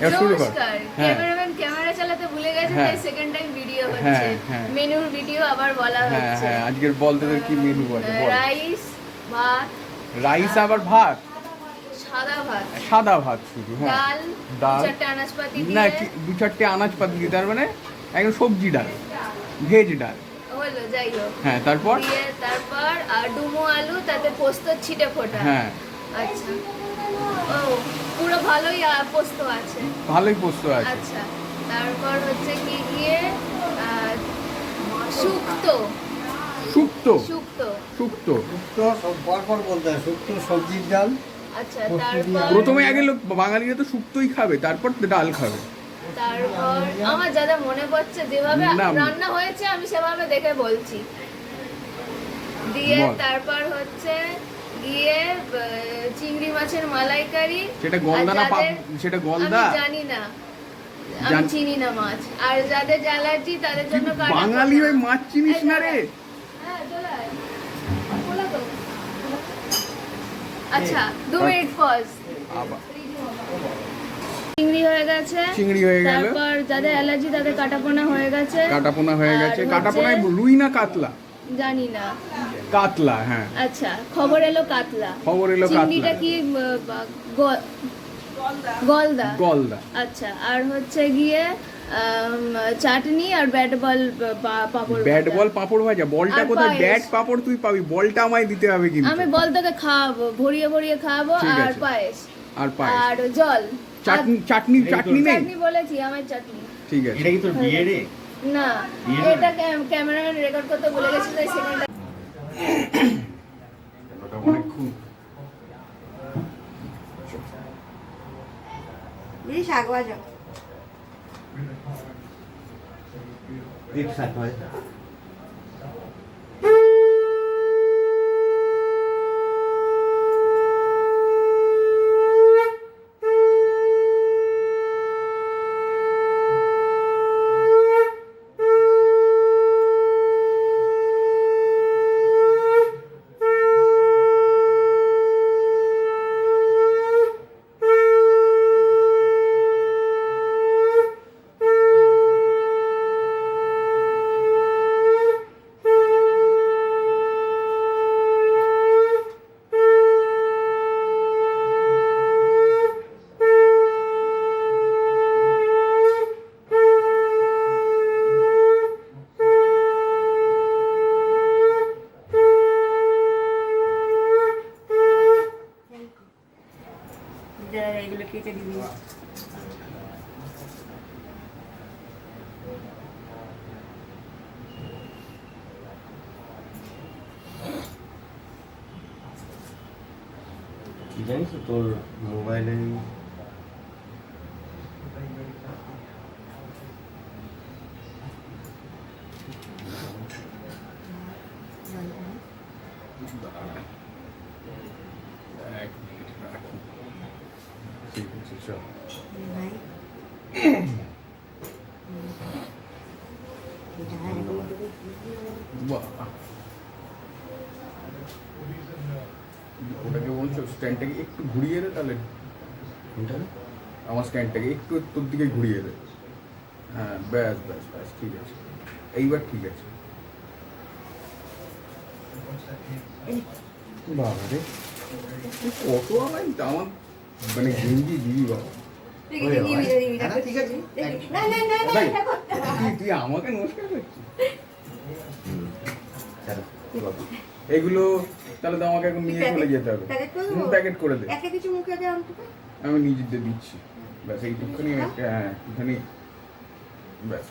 এবার শুরু কর। নমস্কার, হ্যাঁ ক্যামেরাম্যান ক্যামেরা চালাতে ভুলে গেছে, হ্যাঁ। তাই সেকেন্ড টাইম ভিডিও হ্যাঁ, হচ্ছে। হ্যাঁ। মেনুর ভিডিও আবার বলা হ্যাঁ হচ্ছে। হ্যাঁ আজকের বল তোদের কি মেনু আছে বল। রাইস, ভাত, রাইস আবার ভাত, সাদা ভাত, সাদা ভাত শুধু, হ্যাঁ ডাল, ডাল, 4টে আনাজপাতি না দিয়ে কি 2-4টে আনাজপাতি দিয়ে, তার মানে একদম সবজি ডাল, ভেজ ডাল। হলো, যাই হোক। হ্যাঁ তারপর দিয়ে তারপর ডুমো আলু, তাতে পোস্ত ছিটে ফোটা। হ্যাঁ আচ্ছা, ও পুরো ভালোই পোস্ত আছে। ভালোই পোস্ত আছে। আচ্ছা, তারপর হচ্ছে কি গিয়ে শুক্তো, শুক্তো, শুক্তো। শুক্তো শুক্তো সব পরপর বলতে হয়, শুক্তো সবজির ডাল। আচ্ছা, পোস্ত দিয়ে তারপর প্রথমে আগে লোক বাঙালিরা তো শুক্তোই খাবে, তারপর ডাল খাবে। তারপর আমার যা যা মনে পড়ছে, যেভাবে না। রান্না হয়েছে আমি সেভাবে দেখে বলছি। দিয়ে বল। তারপর হচ্ছে গিয়ে চিংড়ি মাছের মালাইকারি। সেটা গলদা আর না যাদের- সেটা গলদা? আমি জানি না, আমি চিনি না মাছ। আর যাদের অ্যালার্জি তাদের জন্য তুই কাটা বাঙালি পোনা। হয়ে মাছ চিনিস এই না রে? হ্যাঁ, চলে আয়। খোলা তো। আচ্ছা, 2 মিনিট পজ। আবার চিংড়ি হয়ে গেছে, চিংড়ি হয়ে গেল। তারপর যাদের অ্যালার্জি তাদের কাটাপোনা হয়ে গেছে। কাটাপোনা হয়ে আর গেছে। হচ্ছে- কাটাপোনায় রুই না কাতলা? জানি না। কাতলা, হ্যাঁ। আচ্ছা, খবর এলো কাতলা। খবর এলো কাতলা। চিংড়িটা কি গলদা? গলদা। আচ্ছা, আর হচ্ছে গিয়ে চাটনি আর ব্যাট বল পাপড় ব্যাট ভাজা। বল পাঁপড় ভাজা। বলটা আর কোথায়? পায়েস। ব্যাট পাঁপড় তুই পাবি, বলটা আমায় দিতে হবে কিন্তু। আমি বল তোকে খাওয়াবো, ভরিয়ে ভরিয়ে খাওয়াবো। ঠিক আর আছে। পায়েস আর পায়েস আর জল। চাটনি, চাটনি চাটনি নেই? চাটনি বলেছি, আমার চাটনি। ঠিক আছে। এটা কি তোর বিয়ে রে? না, বিয়ে এটা ক্যামেরাম্যান রেকর্ড করতে ভুলে গেছে, তাই সেকেন্ড। ওটা অনেকক্ষণ। দিদি শাক ভাজা। এক শাক হয়। এগুলো কেটে দিবি। কি জানিস তো, তোর মোবাইলে এক মিনিট রাখুন। ঠিক আছে, চল। ভাই বাহ। ওটাকে বলছো স্ট্যান্ডটাকে একটু ঘুরিয়ে দে তাহলে। কোনটা? আমার স্ট্যান্ডটাকে একটু তোর দিকে ঘুরিয়ে দে। হ্যাঁ, ব্যাস ব্যাস ব্যাস, ঠিক আছে। এইবার ঠিক আছে। বাবা রে, কত আমার আমার মানে গেঞ্জি দিবি বাবা। ঠিক আছে। না না না না, ভাই, এটা করতে হবে। তুই আমাকে নমস্কার করছিস? চলো। এগুলো তাহলে তো আমাকে এখন নিয়ে চলে যেতে হবে। প্যাকেট করে দেবো? প্যাকেট করে দে। একটা কিছু মুখে দে অন্তত। আমি নিজেদের দিচ্ছি। ব্যাস এইটুখানি, হ্যাঁ একটুখানি, ব্যাস।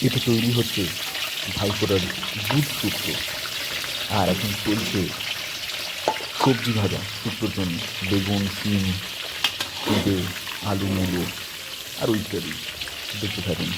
এটা তৈরি হচ্ছে ভাইপোরার দুধ শুক্তো। আর এখন চলছে সবজি ভাজা শুক্তোর জন্য। বেগুন, শিম, পেঁপে, আলু, মূলো আরও ইত্যাদি। দেখতে থাকুন।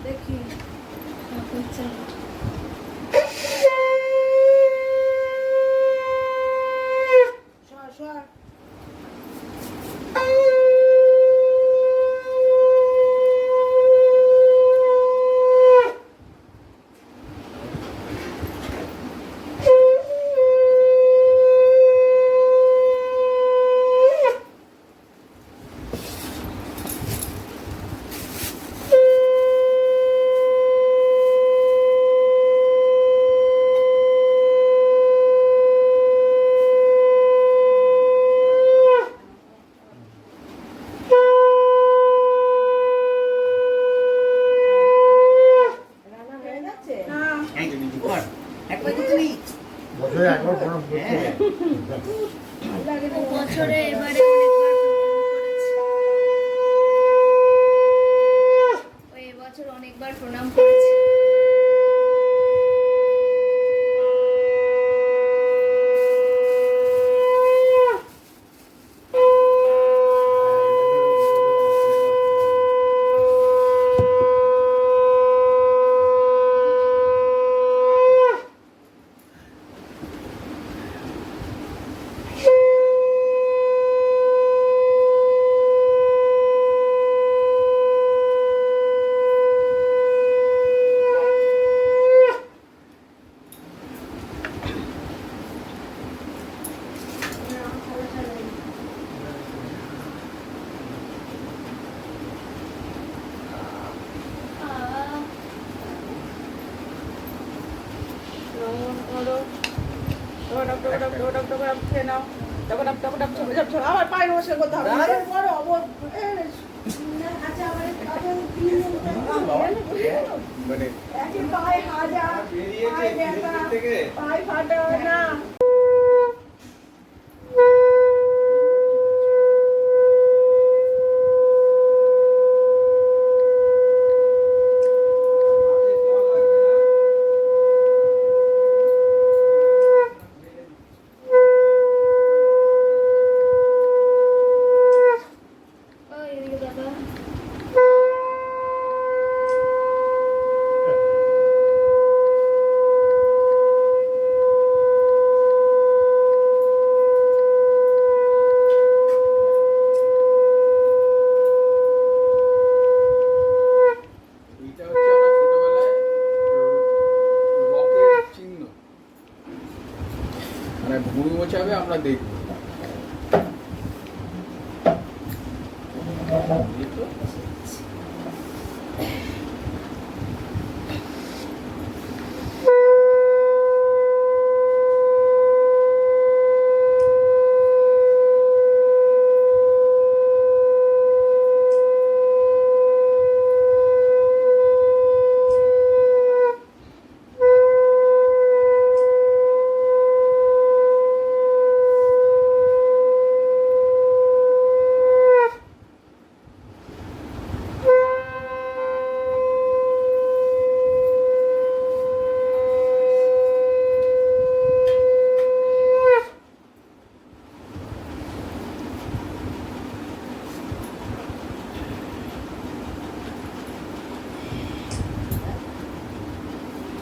দেখি আচ্ছা সর সর রান্না হয়ে যাচ্ছে বছরে একবার প্রণাম করতে হয়। বছরে এবারে অনেকবার ওই এবছর অনেকবার প্রণাম করেছি আবার পায়ে নমস্কার করতে হবে বড় অবর আচ্ছা আবার মানে একে পায়ে হাজা পায়ে ব্যথা পায়ে ফাটা না ওই এদিকে দাদা এইটা হচ্ছে আমরা ছোটবেলায় রকের চিহ্ন, মানে ভুঁড়ি মোছাবে আমরা দেখবো। এই তো।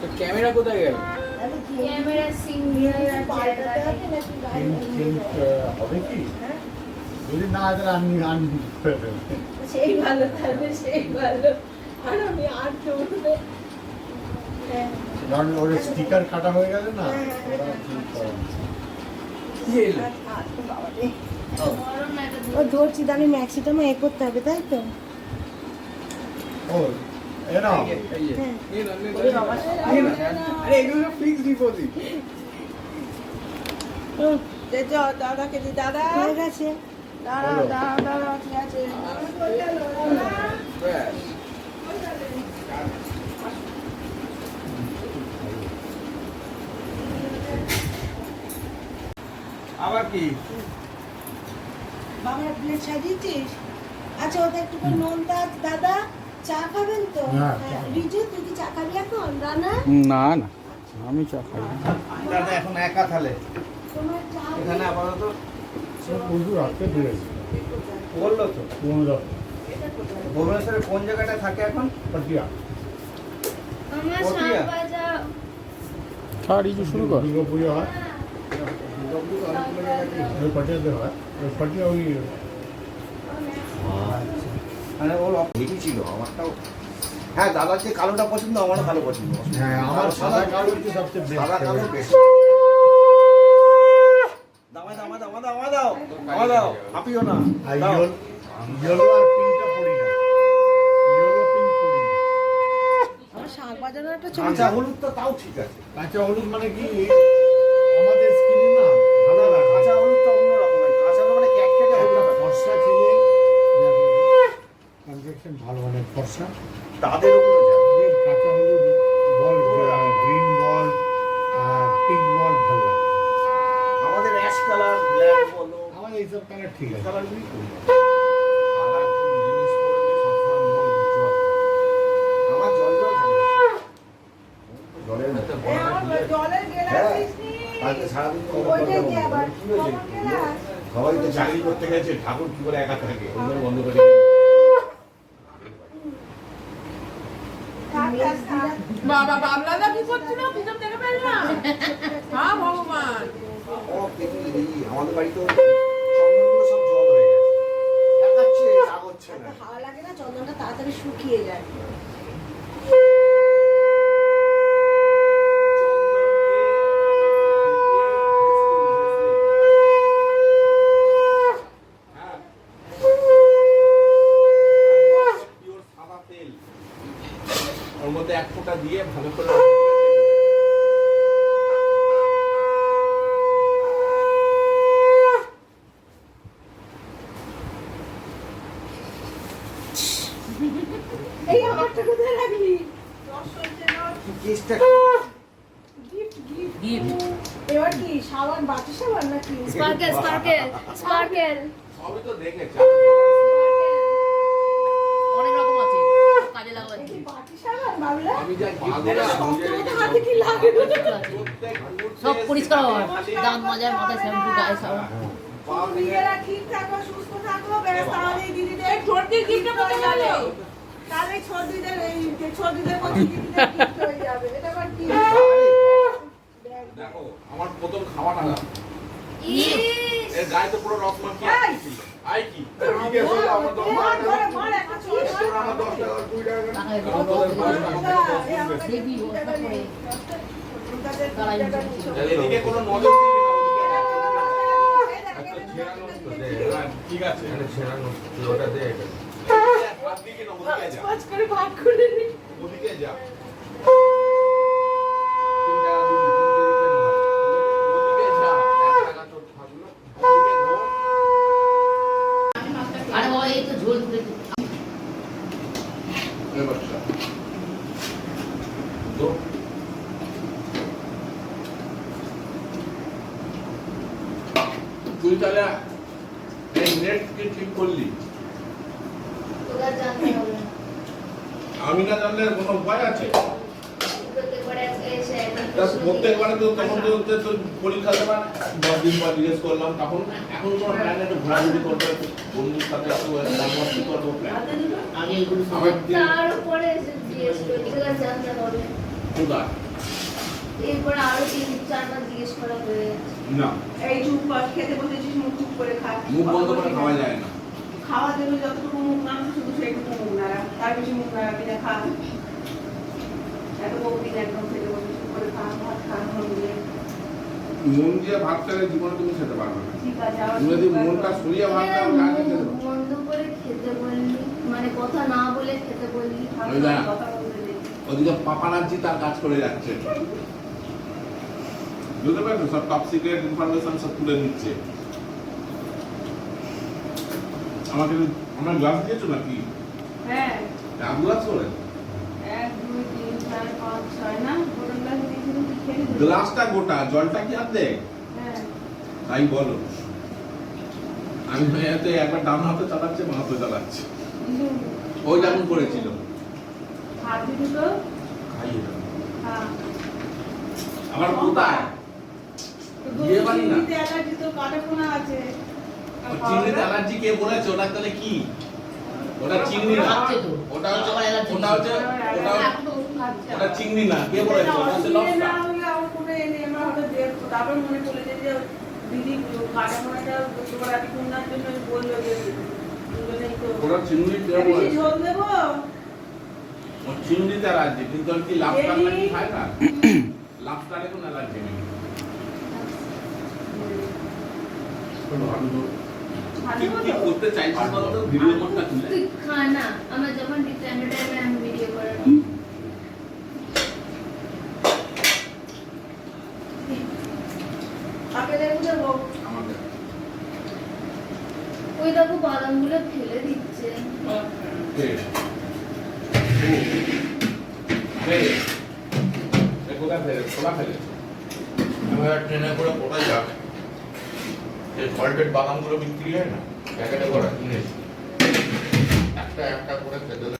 তো ক্যামেরা কোথায় গেল? ক্যামেরা সিঙ্গেল পাল্টাতে হবে নাকি হবে কি? যদি না তাহলে আমি করে দেবো। সেই ভালো থাকবে সেই ভালো আর আমি আর চলবে কারণ ওর স্টিকার কাটা হয়ে গেলে না কি এলো? বড় না এটা ও ধরছি তাহলে ম্যাক্সিটা এ করতে হবে তাই তো ও এরা আরে এগুলো ফিক্সড ডিপোজিট। দাদাকে দি দাদা হয়ে গেছে দাঁড়া বলো। দাঁড়া দাঁড়া ঠিক আছে ব্যাস। আবার কি বাবার প্লেট সাজিয়েছিস আচ্ছা ওটা একটু করে নুন দাও দাদা চা খাবেন তো? হ্যাঁ, হ্যাঁ, রিজু তুই কি চা খাবি এখন? রানা না না আমি চা খাই না। দাদা এখন একা তাহলে তোমার চা এখানে আপাতত প্রচুর রাখতে পেরেছি বললো তো কোন ভুবনেশ্বরের কোন জায়গাটা থাকে এখন পাটিয়া আমার কটিয়া? শাকবাজা ছাড়ি যে শুরু কর দুর্গা পুজো হয় ওই পাটিয়াতে হয় ওই পাটিয়া ওই মানে ওর হেভি ছিল আমারটাও হ্যাঁ দাদার যে কালোটা পছন্দ আমারও কালো পছন্দ হ্যাঁ আমার সাদা কালো হচ্ছে সবচেয়ে সাদা কালো বেস্ট বেশি দাও দাও দাও দাও দাও দাও দাও হাপিও না আর দাও। ইয়েলো আর পিঙ্কটা পড়ি না ইয়েলো পিঙ্ক পড়ি না আমার শাক বাজানোর একটা ছবি কাঁচা হলুদ তো তাও ঠিক আছে কাঁচা হলুদ মানে কি আমাদের স্কিনে না ভালো লাগে কাঁচা হলুদটা অন্য রকমের কাঁচা মানে ক্যাটকেটে হলুদ একটা হয়। ফর্সা ছেলে কনভেকশন ভালো মানে ফর্সা তাদের উপরে যায়। এই কাঁচা হলুদ বল গ্রিন বল পিঙ্ক বল ভালো লাগে আমাদের অ্যাশ কালার ব্ল্যাক বলো আমার এইসব কালার ঠিক আছে কালারগুলি করি। আমার জল জল থাকে জলের মধ্যে এই আমার জলের হ্যাঁ। গেলাস দিসনি। কালকে সারাদিন তো ওইটাই কি আবার? কি হয়েছে? কখন গেলাস? সবাই তো চাকরি করতে গেছে, ঠাকুর কি করে একা থাকে ওই জন্য বন্ধ করে থাক, থাক, থাক। বাবা বাবলাদা কি করছিল পিছন থেকে ফেললা হ্যাঁ ভগবান ও, এই আমাদের বাড়িতে চন্দনগুলো সব জল হয়ে গেছে দেখাচ্ছে আগচ্ছে এত না হাওয়া লাগে না, চন্দনটা তাড়াতাড়ি শুকিয়ে যায়। ওর মধ্যে এক ফোঁটা দিয়ে ভালো করে এই আমারটা কোথায় রাখলি? কেসটা গিফট গিফট এবার কি সাবান, বাটি সাবান নাকি? স্পার্কেল স্পার্কেল স্পার্কেল সবই তো দেখেছি অনেক রকম আছে কাজে লাগাবার কি বাটি সাবান বাবলা? আমি যা গিফট তোমাদের হাতে কি লাগে? সব পরিষ্কার হওয়ার দাঁত মাজার মাথায় শ্যাম্পু গায়ে সাবান নিজেরা ঠিক থাকো, সুস্থ থাকো, ব্যাস তাহলে এই দিদিদের ছোটদের গিফটটা কোথায় গেল তাহলে ছোটদিদের এই যে ছোটদিদের মধ্যে দিদিদের gift হয়ে যাবে। এটা আবার কি? দেখো আমার প্রথম খাওয়াটা দাও ইস এর গায়ে তো পুরো রস মাখিয়ে এই! ছিল আই কি ঠিক আছে আমার দশ মার, টাকা মার, মার, একটা ছোট তোর আমার 10 টাকা 20 টাকা টাকায় আমার 10 টাকা এই আমাদের দেখবি দিদিদের ওটা করে তাদের তারা দিদিদের ইউজ দিচ্ছে। করছে। এদিকে কোনো নজর দিবি না ওদিকে এটা কোনো কথা নেই, এই দেখ, এটা ছেড়ানো তো দে দিদিদের ঠিক আছে ছেড়ানো ওটা দে এটা হাত দিকে না ওদিকে যা পাঁচ করে ভাগ করে নি। ওদিকে যা 3 টাকা দিবি 3 দিতে নয় ওদিকে যা 1 টাকা তোর থাকলো ওদিকে ধর আরে বাবা এই তো ঝোল ধরে এই বাচ্চা তো তুই তাহলে এই নেট কি ঠিক করলি তোরা জানতে হবে না আমি না জানলে কোনো উপায় আছে প্রত্যেকবারে এসে তা প্রত্যেকবারে তো তখন তো তোর পরীক্ষা দেবার 10 দিন পর জিজ্ঞেস করলাম তখন এখন তো প্ল্যান একটু ঘোরাঘুরি করবো একটু বন্ধুর সাথে একটু মস্তি করবো প্ল্যান আগে এগুলো সব আমার দিন তারপরে এসে জিজ্ঞেস করি তোরা জানতে হবে কোথায় এরপরে আরো 3-4 বার জিজ্ঞেস করা হয়ে গেছে না এই চুপ কর, খেতে বসেছিস মুখ চুপ করে খা। মুখ বন্ধ করে খাওয়া যায় না খাওয়ার জন্য যতটুকু মুখ নাড়া শুধু সেইটুকু মুখ নাড়া, তার বেশি মুখ নাড়াবি না, খা। এত বকবি না, একদম খেতে বসে চুপ করে খা, ভাত খা, মন দিয়ে। মন দিয়ে ভাত খেলে জীবনে তুমি খেতে পারবে না ঠিক আছে, আবার তুমি যদি চুপ কর। মনটা সরিয়ে ভাত খাও তাহলে খেতে পারবে বন্ধ করে খেতে বললি মানে কথা না বলে খেতে বললি ওই দেখ। কথা বলতে দে। ওদিকে পাপারাজ্জি তার কাজ করে যাচ্ছে বুঝতে পারছো সব টপ সিক্রেট ইনফরমেশন সব তুলে নিচ্ছে আমাকে আমরা গ্লাস দিয়েছো নাকি হ্যাঁ, এক গ্লাস করে 1, 2, 3, 4, 5, 6 না? গোটা গ্লাস দিয়েছিলাম, তুই খেয়ে নিবি? গ্লাসটা গোটা জলটা কি অর্ধেক হ্যাঁ। তাই বলো আমি মেয়েতে একবার ডান হাতে চালাচ্ছে বাঁ হাতে চালাচ্ছে ওই যেমন করেছিল হাত দিবি তো খাইয়ে দাও। হ্যাঁ আমার কোথায় বিয়ে বাড়ি না। চিনিতে অ্যালার্জি তো কাটাপোনা আছে ও চিংড়িতে অ্যালার্জি কে বলেছে? ওটা তাহলে কি? ওটা চিংড়ি না, ওটা হচ্ছে ওটা চিংড়ি না, কে বলেছে? ওটা হচ্ছে লবস্টার। তারপর মনে পড়ে যে দিদি কাটাপোনাটা তোমার আদি কন্যার জন্য বললো যে দুজনেই তো ওটা চিংড়ি কে বেশি বলেছে? ঝোল দেবো ও চিংড়িতে অ্যালার্জি, কিন্তু আর কি লাবস্টার নাকি খায় না? লাবস্টারে কোনো অ্যালার্জি নেই। কি কি করতে চাইছিস বলতো ভিডিও মোডটা তুলে? তুই খা না, আমার যখন টাইমে টাইমে আমি ভিডিও করে কাকে দেখবো দেবো আমাকে ওই দেখো বাদামগুলো ফেলে দিচ্ছে। কোথায় ফেলে? খোলা ফেলে। এবার ট্রেনে করে কোথায় যাক? এই সল্টেড বাদামগুলো বিক্রি হয় না, প্যাকেটে করা কিনেছি, একটা একটা করে খেতে